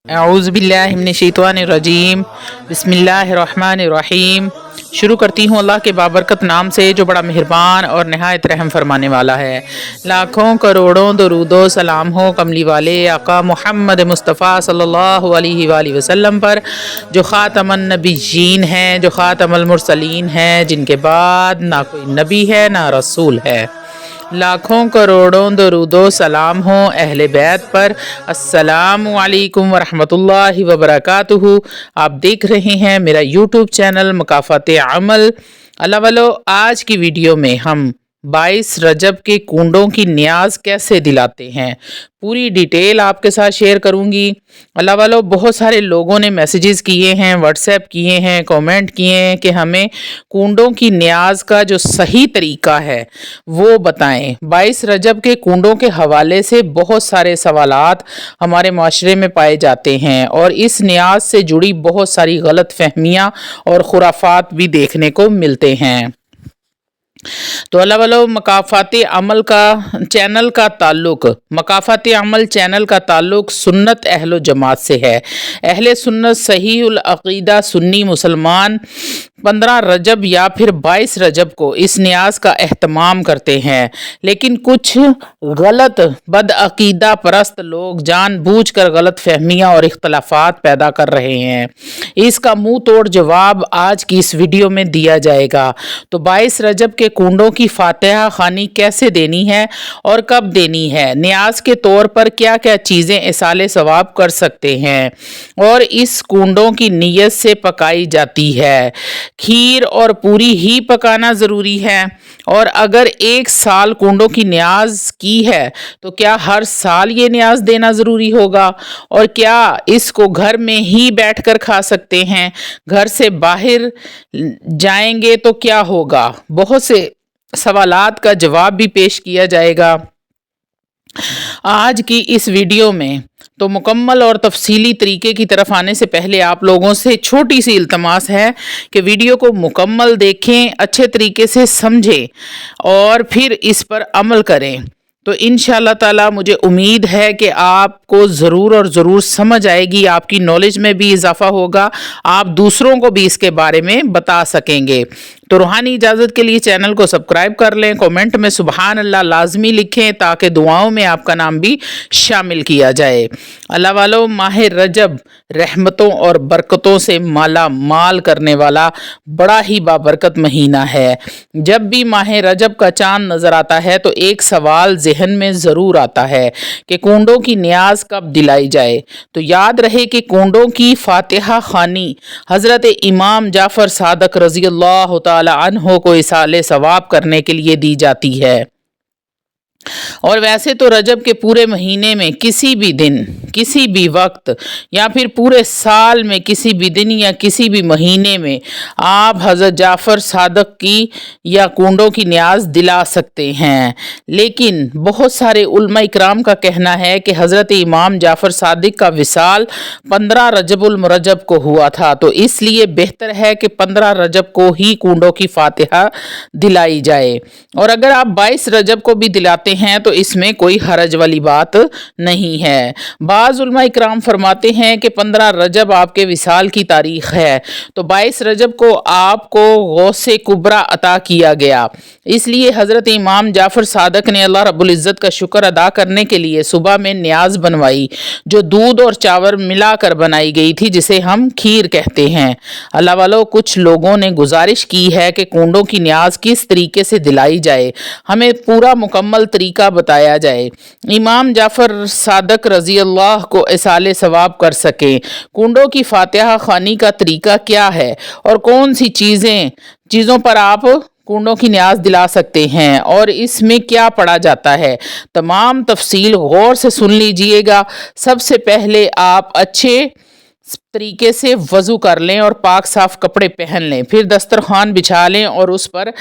औज़ुबिल्लाहिमिनश्शैतानिर्रजीम बिस्मिल्लाहिर्रहमानिर्रहीम। शुरू करती हूँ अल्लाह के बाबरकत नाम से जो बड़ा मेहरबान और नहायत रहम फरमाने वाला है। लाखों करोड़ों दरूदो सलाम हो कमली वाले आका मोहम्मद मुस्तफ़ा सल्लल्लाहु अलैहि वसल्लम पर, जो ख़ातमुन नबिय्यीन हैं, जो ख़ातमुल मुरसलीन हैं, जिनके बाद ना कोई नबी है ना रसूल है। लाखों करोड़ों दरूदो सलाम हो अहले बैत पर। अस्सलामु अलैकुम वरहमतुल्लाहि वबरकातुहू। आप देख रहे हैं मेरा यूट्यूब चैनल मकाफ़ाते अमल। अल्लाह वालो, आज की वीडियो में हम 22 रजब के कुंडों की न्याज कैसे दिलाते हैं, पूरी डिटेल आपके साथ शेयर करूंगी। अल्लाह वालो, बहुत सारे लोगों ने मैसेजेस किए हैं, व्हाट्सएप किए हैं, कमेंट किए हैं कि हमें कुंडों की न्याज का जो सही तरीका है वो बताएं। 22 रजब के कुंडों के हवाले से बहुत सारे सवालात हमारे माशरे में पाए जाते हैं और इस न्याज से जुड़ी बहुत सारी गलत फहमियाँ और खुराफात भी देखने को मिलते हैं। तो अल्लाह वालो, मकाफ़ाते अमल का चैनल का ताल्लुक़ मकाफ़ाते अमल चैनल का ताल्लुक़ सुन्नत अहलो जमात से है। अहले सुन्नत सहीहुल अक़ीदा सुन्नी मुसलमान 15 रजब या फिर 22 रजब को इस न्याज का एहतमाम करते हैं, लेकिन कुछ गलत बदअक़ीदा परस्त लोग जानबूझकर गलत फहमियाँ और इख्तलाफात पैदा कर रहे हैं। इसका मुंह तोड़ जवाब आज की इस वीडियो में दिया जाएगा। तो 22 रजब के कुंडों की फातिहा खानी कैसे देनी है और कब देनी है, न्याज के तौर पर क्या क्या चीज़ें इसाले सवाब कर सकते हैं और इस कुंडों की नीयत से पकाई जाती है। खीर और पूरी ही पकाना ज़रूरी है, और अगर एक साल कुंडों की न्याज की है तो क्या हर साल ये न्याज देना ज़रूरी होगा, और क्या इसको घर में ही बैठकर खा सकते हैं, घर से बाहर जाएंगे तो क्या होगा। बहुत से सवालात का जवाब भी पेश किया जाएगा आज की इस वीडियो में। तो मुकम्मल और तफसीली तरीके की तरफ आने से पहले आप लोगों से छोटी सी इल्तमास है कि वीडियो को मुकम्मल देखें, अच्छे तरीके से समझें और फिर इस पर अमल करें। तो इंशाअल्लाह ताला मुझे उम्मीद है कि आपको ज़रूर और ज़रूर समझ आएगी, आपकी नॉलेज में भी इजाफ़ा होगा, आप दूसरों को भी इसके बारे में बता सकेंगे। तो रूहानी इजाज़त के लिए चैनल को सब्सक्राइब कर लें, कमेंट में सुबहान अल्लाह लाजमी लिखें ताकि दुआओं में आपका नाम भी शामिल किया जाए। अल्लाह वालों, माह रजब रहमतों और बरकतों से माला माल करने वाला बड़ा ही बाबरकत महीना है। जब भी माह रजब का चांद नज़र आता है तो एक सवाल जहन में ज़रूर आता है कि कुंडों की न्याज कब दिलाई जाए। तो याद रहे कि कुंडों की फातिहा खानी हज़रत इमाम जाफ़र सादक रज़ी अल्लाह ताला अन्हो को इसाले सवाब करने के लिए दी जाती है। और वैसे तो रजब के पूरे महीने में किसी भी दिन, किसी भी वक्त या फिर पूरे साल में किसी भी दिन या किसी भी महीने में आप हज़रत जाफ़र सादक की या कुंडों की न्याज दिला सकते हैं। लेकिन बहुत उलमा इकराम का कहना है कि हज़रत इमाम जाफ़र सादिक का विसाल 15 रजबुल मुरज्जब को हुआ था, तो इसलिए बेहतर है कि 15 रजब को ही कुंडों की फातिहा दिलाई जाए। और अगर आप 22 रजब को भी दिलाते हैं तो इसमें कोई हरज वाली बात नहीं है। बाज़ उलमा इकराम फरमाते हैं कि 15 रजब आपके विसाल की तारीख है, तो 22 रजब को आपको गौसे कुबरा अता किया गया। इसलिए हज़रत इमाम जाफ़र सादक ने अल्लाह रब्बुल इज़्ज़त का शुक्र अदा करने के लिए सुबह में न्याज बनवाई, जो दूध और चावल मिलाकर बनाई गई थी, जिसे हम खीर कहते हैं। अल्लाह वालों, कुछ लोगों ने गुजारिश की है कि कुंडों की न्याज किस तरीके से दिलाई जाए, हमें पूरा मुकम्मल तरीका बताया जाए, इमाम जाफ़र सादक रज़ी अल्लाह को इसाले सवाब कर सकें। कुंडों की फातिहा खानी का तरीका क्या है और कौन सी चीज़ों पर आप कुंडों की न्याज दिला सकते हैं और इसमें क्या पढ़ा जाता है, तमाम तफसील गौर से सुन लीजिएगा। सबसे पहले आप अच्छे तरीके से वज़ू कर लें और पाक साफ़ कपड़े पहन लें, फिर दस्तरखान बिछा लें और उस पर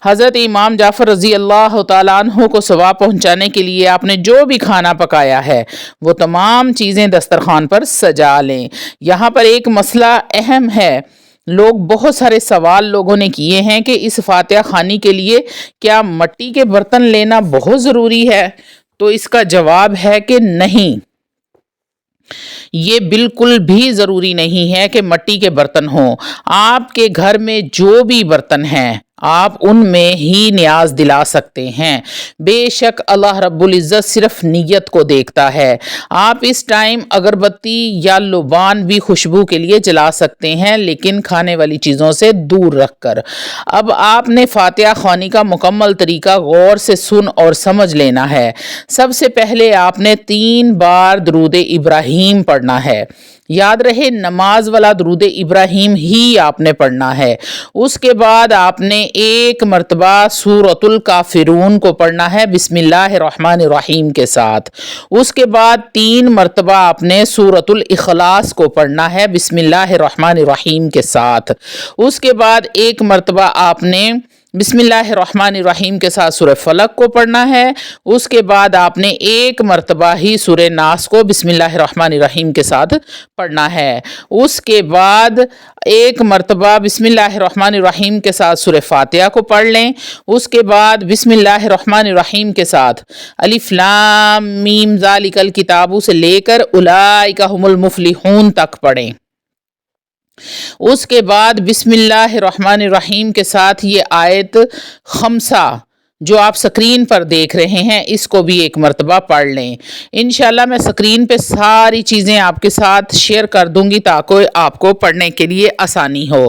हज़रत इमाम जाफ़र रज़ी अल्लाह तआला अन्हु को सवाब पहुँचाने के लिए आपने जो भी खाना पकाया है वो तमाम चीज़ें दस्तरखान पर सजा लें। यहाँ पर एक मसला अहम है, बहुत सारे सवाल लोगों ने किए हैं कि इस फातिहा खानी के लिए क्या मिट्टी के बर्तन लेना बहुत ज़रूरी है। तो इसका जवाब है कि नहीं, یہ بالکل بھی ضروری نہیں ہے کہ مٹی کے برتن ہوں. آپ کے گھر میں جو بھی برتن ہیں آپ ان میں ہی نیاز دلا سکتے ہیں. بے شک اللہ رب العزت صرف نیت کو دیکھتا ہے. آپ اس ٹائم اگربتی یا لبان بھی خوشبو کے لیے جلا سکتے ہیں، لیکن کھانے والی چیزوں سے دور رکھ کر. اب آپ نے فاتحہ خوانی کا مکمل طریقہ غور سے سن اور سمجھ لینا ہے. سب سے پہلے آپ نے 3 بار درود ابراہیم پڑھنا ہے. یاد رہے نماز والا درود ابراہیم ہی آپ نے پڑھنا ہے. اس کے بعد آپ نے 1 مرتبہ سورۃ الکافرون کو پڑھنا ہے بسم اللہ الرحمن الرحیم کے ساتھ. اس کے بعد 3 مرتبہ آپ نے سورۃ الاخلاص کو پڑھنا ہے بسم اللہ الرحمن الرحیم کے ساتھ. اس کے بعد 1 مرتبہ آپ نے بسم اللہ الرحمن الرحیم کے ساتھ سورہ فلق کو پڑھنا ہے. اس کے بعد آپ نے 1 مرتبہ ہی سورہ ناس کو بسم اللہ الرحمن الرحیم کے ساتھ پڑھنا ہے. اس کے بعد 1 مرتبہ بسم اللہ الرحمن الرحیم کے ساتھ سورہ فاتحہ کو پڑھ لیں. اس کے بعد بسم اللہ الرحمن الرحیم کے ساتھ الف لام میم ذالک الکتاب سے لے کر اولئک هم المفلحون تک پڑھیں. اس کے بعد بسم اللہ الرحمن الرحیم کے ساتھ یہ آیت خمسہ جو آپ سکرین پر دیکھ رہے ہیں اس کو بھی 1 مرتبہ پڑھ لیں. انشاءاللہ میں سکرین پہ ساری چیزیں آپ کے ساتھ شیئر کر دوں گی تاکہ آپ کو پڑھنے کے لیے آسانی ہو.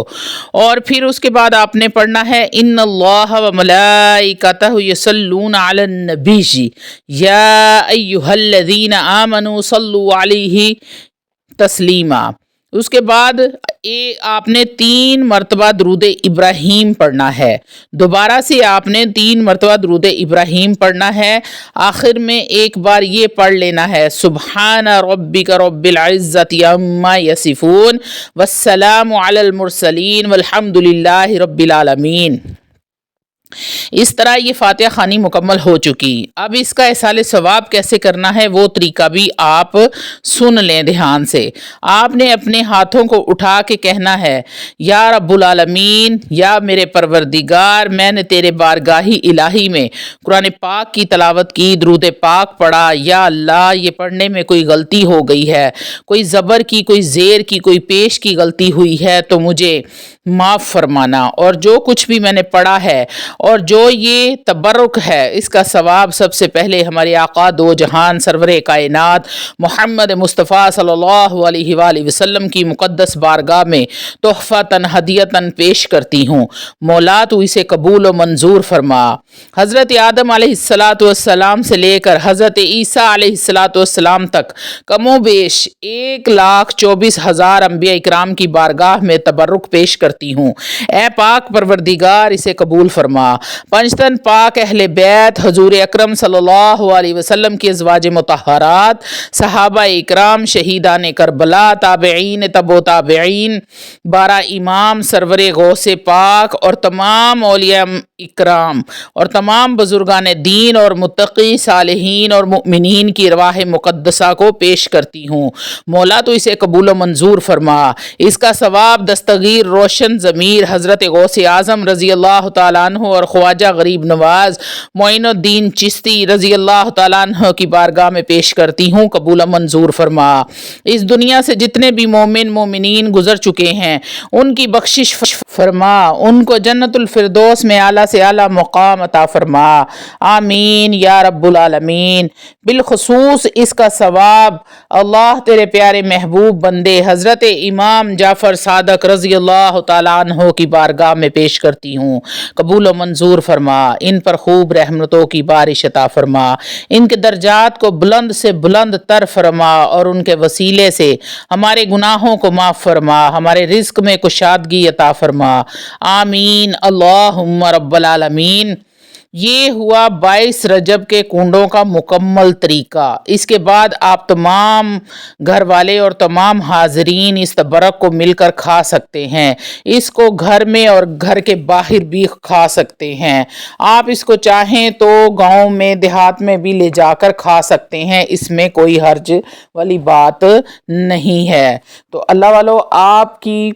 اور پھر اس کے بعد آپ نے پڑھنا ہے ان اللہ و ملائکتہ یصلون علی النبی یا ایہا الذین آمنوا صلوا علیہ تسلیما. اس کے بعد آپ نے 3 مرتبہ درود ابراہیم پڑھنا ہے. دوبارہ سے آپ نے 3 مرتبہ درود ابراہیم پڑھنا ہے. آخر میں ایک بار یہ پڑھ لینا ہے سبحان ربک رب العزت عما یصفون والسلام علی المرسلین والحمد للہ رب العالمین. اس طرح یہ فاتحہ خوانی مکمل ہو چکی. اب اس کا احصال ثواب کیسے کرنا ہے وہ طریقہ بھی آپ سن لیں دھیان سے. آپ نے اپنے ہاتھوں کو اٹھا کے کہنا ہے یا رب العالمین، یا میرے پروردگار، میں نے تیرے بارگاہی الہی میں قرآن پاک کی تلاوت کی، درود پاک پڑھا. یا اللہ یہ پڑھنے میں کوئی غلطی ہو گئی ہے، کوئی زبر کی، کوئی زیر کی، کوئی پیش کی غلطی ہوئی ہے تو مجھے معاف فرمانا. اور جو کچھ بھی میں نے پڑھا ہے اور جو یہ تبرک ہے اس کا ثواب سب سے پہلے ہمارے آقا دو جہان سرور کائنات محمد مصطفیٰ صلی اللہ علیہ وآلہ وسلم کی مقدس بارگاہ میں تحفۃً ہدیۃً پیش کرتی ہوں. مولا تو اسے قبول و منظور فرما. حضرت آدم علیہ السلام سے لے کر حضرت عیسیٰ علیہ السلام تک کم و بیش 1,24,000 انبیاء اکرام کی بارگاہ میں تبرک پیش کرتی ہوں. اے پاک پروردگار اسے قبول فرما. پنجتن پاک اہل بیت حضور اکرم صلی اللہ علیہ وسلم کی ازواج مطہرات، صحابہ اکرام، شہیدان کربلا، تابعین تبع تابعین، 12 امام، سرور غوث پاک اور تمام اولیاء اکرام اور تمام بزرگان دین اور متقی صالحین اور مؤمنین کی ارواح مقدسہ کو پیش کرتی ہوں. مولا تو اسے قبول و منظور فرما. اس کا ثواب دستگیر روشن ضمیر حضرت غوث اعظم رضی اللہ تعالیٰ عنہ اور خواجہ غریب نواز معین الدین چشتی رضی اللہ تعالیٰ عنہ کی بارگاہ میں پیش کرتی ہوں. قبول و منظور فرما. اس دنیا سے جتنے بھی مومنین گزر چکے ہیں ان کی بخشش فرما، ان کو جنت الفردوس میں اعلیٰ سے اعلیٰ مقام عطا فرما. آمین یا رب العالمین. بالخصوص اس کا ثواب اللہ تیرے پیارے محبوب بندے حضرت امام جعفر صادق رضی اللہ تعالیٰ عنہ کی بارگاہ میں پیش کرتی ہوں. قبول و منظور فرما. ان پر خوب رحمتوں کی بارش عطا فرما. ان کے درجات کو بلند سے بلند تر فرما اور ان کے وسیلے سے ہمارے گناہوں کو معاف فرما، ہمارے رزق میں کشادگی عطا فرما. آمین اللہم رب العالمین. یہ ہوا 22 رجب کے کنڈوں کا مکمل طریقہ. اس کے بعد آپ تمام گھر والے اور تمام حاضرین اس تبرک کو مل کر کھا سکتے ہیں. اس کو گھر میں اور گھر کے باہر بھی کھا سکتے ہیں. آپ اس کو چاہیں تو گاؤں میں دیہات میں بھی لے جا کر کھا سکتے ہیں، اس میں کوئی حرج والی بات نہیں ہے. تو اللہ والو آپ کی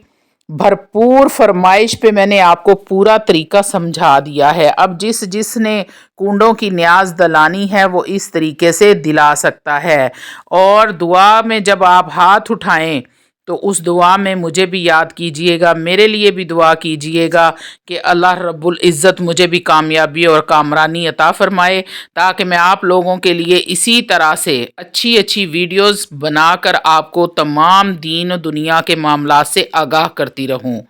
भरपूर फरमाइश पे मैंने आपको पूरा तरीका समझा दिया है। अब जिसने कुंडों की न्याज दिलानी है वो इस तरीके से दिला सकता है। और दुआ में जब आप हाथ उठाएं तो उस दुआ में मुझे भी याद कीजिएगा, मेरे लिए भी दुआ कीजिएगा कि अल्लाह रब्बुल इज़्ज़त मुझे भी कामयाबी और कामरानी अता फरमाए, ताकि मैं आप लोगों के लिए इसी तरह से अच्छी अच्छी वीडियोस बनाकर आपको तमाम दीन दुनिया के मामलात से आगाह करती रहूं।